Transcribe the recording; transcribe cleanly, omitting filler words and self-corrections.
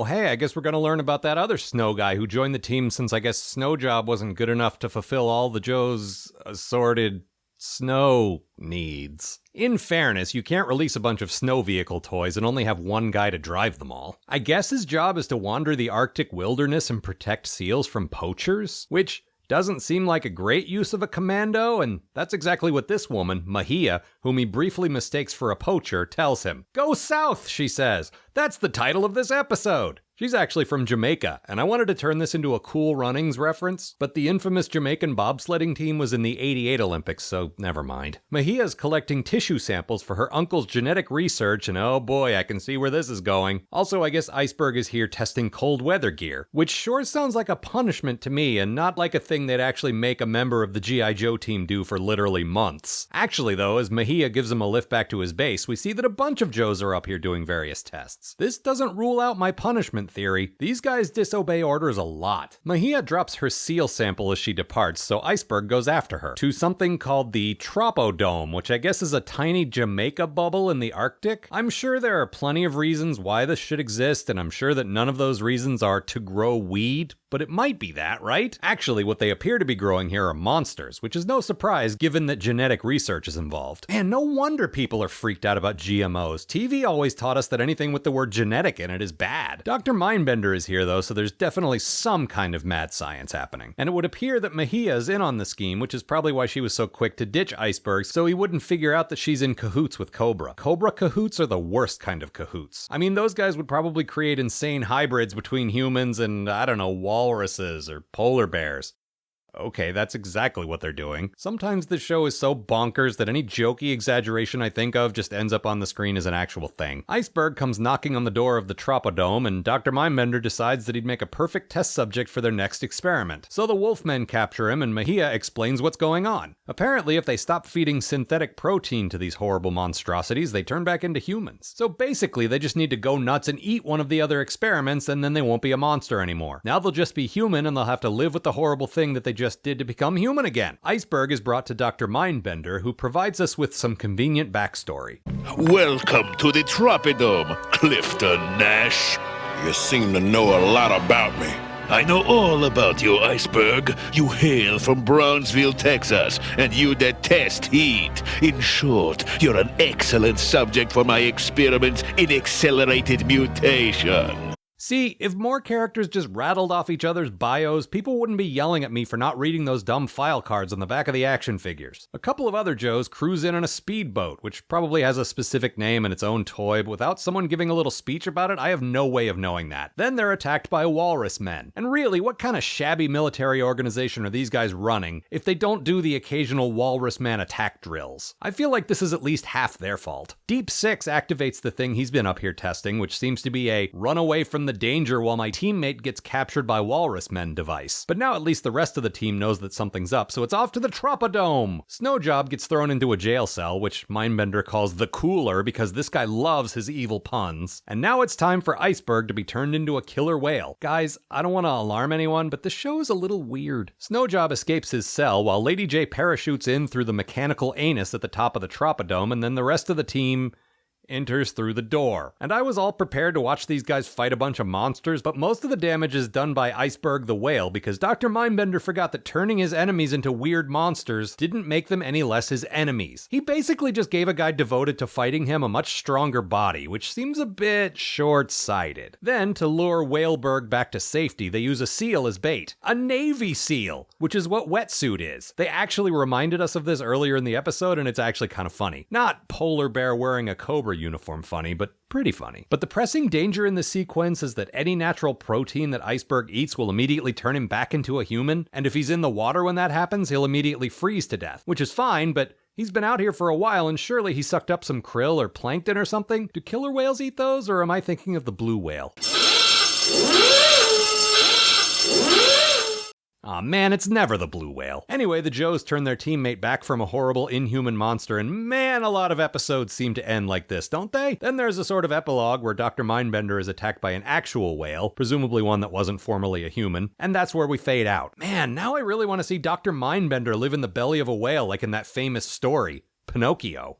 Oh, hey, I guess we're gonna learn about that other Snow guy who joined the team since I guess Snow Job wasn't good enough to fulfill all the Joe's assorted snow needs. In fairness, you can't release a bunch of snow vehicle toys and only have one guy to drive them all. I guess his job is to wander the Arctic wilderness and protect seals from poachers, which doesn't seem like a great use of a commando, and that's exactly what this woman, Mahia, whom he briefly mistakes for a poacher, tells him. Go south, she says. That's the title of this episode. She's actually from Jamaica, and I wanted to turn this into a Cool Runnings reference, but the infamous Jamaican bobsledding team was in the '88 Olympics, so never mind. Mahia's collecting tissue samples for her uncle's genetic research, and oh boy, I can see where this is going. Also, I guess Iceberg is here testing cold weather gear, which sure sounds like a punishment to me, and not like a thing they'd actually make a member of the G.I. Joe team do for literally months. Actually though, as Mahia gives him a lift back to his base, we see that a bunch of Joes are up here doing various tests. This doesn't rule out my punishment theory. These guys disobey orders a lot. Mahia drops her seal sample as she departs, so Iceberg goes after her to something called the Tropodome, which I guess is a tiny Jamaica bubble in the Arctic. I'm sure there are plenty of reasons why this should exist, and I'm sure that none of those reasons are to grow weed, but it might be that, right? Actually, what they appear to be growing here are monsters, which is no surprise given that genetic research is involved. And no wonder people are freaked out about GMOs. TV always taught us that anything with the word genetic in it is bad. Dr. Mindbender is here though, so there's definitely some kind of mad science happening. And it would appear that Mahia is in on the scheme, which is probably why she was so quick to ditch Iceberg, so he wouldn't figure out that she's in cahoots with Cobra. Cobra cahoots are the worst kind of cahoots. I mean, those guys would probably create insane hybrids between humans and, I don't know, walruses or polar bears. Okay, that's exactly what they're doing. Sometimes this show is so bonkers that any jokey exaggeration I think of just ends up on the screen as an actual thing. Iceberg comes knocking on the door of the Tropodome, and Dr. Mindbender decides that he'd make a perfect test subject for their next experiment. So the Wolfmen capture him, and Mahia explains what's going on. Apparently, if they stop feeding synthetic protein to these horrible monstrosities, they turn back into humans. So basically, they just need to go nuts and eat one of the other experiments, and then they won't be a monster anymore. Now they'll just be human, and they'll have to live with the horrible thing that they just did to become human again. Iceberg is brought to Dr. Mindbender, who provides us with some convenient backstory. Welcome to the Tropodome, Clifton Nash. You seem to know a lot about me. I know all about you, Iceberg. You hail from Brownsville, Texas, and you detest heat. In short, you're an excellent subject for my experiments in accelerated mutation. See, if more characters just rattled off each other's bios, people wouldn't be yelling at me for not reading those dumb file cards on the back of the action figures. A couple of other Joes cruise in on a speedboat, which probably has a specific name and its own toy, but without someone giving a little speech about it, I have no way of knowing that. Then they're attacked by walrus men. And really, what kind of shabby military organization are these guys running if they don't do the occasional walrus man attack drills? I feel like this is at least half their fault. Deep Six activates the thing he's been up here testing, which seems to be a run away from the danger while my teammate gets captured by walrus men device. But now at least the rest of the team knows that something's up, so it's off to the Tropodome. Snowjob gets thrown into a jail cell, which Mindbender calls the cooler because this guy loves his evil puns. And now it's time for Iceberg to be turned into a killer whale. Guys, I don't want to alarm anyone, but this show is a little weird. Snowjob escapes his cell while Lady J parachutes in through the mechanical anus at the top of the Tropodome, and then the rest of the team enters through the door. And I was all prepared to watch these guys fight a bunch of monsters, but most of the damage is done by Iceberg the whale because Dr. Mindbender forgot that turning his enemies into weird monsters didn't make them any less his enemies. He basically just gave a guy devoted to fighting him a much stronger body, which seems a bit short-sighted. Then, to lure Whaleberg back to safety, they use a seal as bait. A Navy SEAL, which is what wetsuit is. They actually reminded us of this earlier in the episode, and it's actually kind of funny. Not polar bear wearing a Cobra uniform funny, but pretty funny. But the pressing danger in the sequence is that any natural protein that Iceberg eats will immediately turn him back into a human, and if he's in the water when that happens, he'll immediately freeze to death, which is fine, but he's been out here for a while, and surely he sucked up some krill or plankton or something. Do killer whales eat those, or am I thinking of the blue whale? Aw man, it's never the blue whale. Anyway, the Joes turn their teammate back from a horrible inhuman monster, and man, a lot of episodes seem to end like this, don't they? Then there's a sort of epilogue where Dr. Mindbender is attacked by an actual whale, presumably one that wasn't formerly a human, and that's where we fade out. Man, now I really want to see Dr. Mindbender live in the belly of a whale like in that famous story, Pinocchio.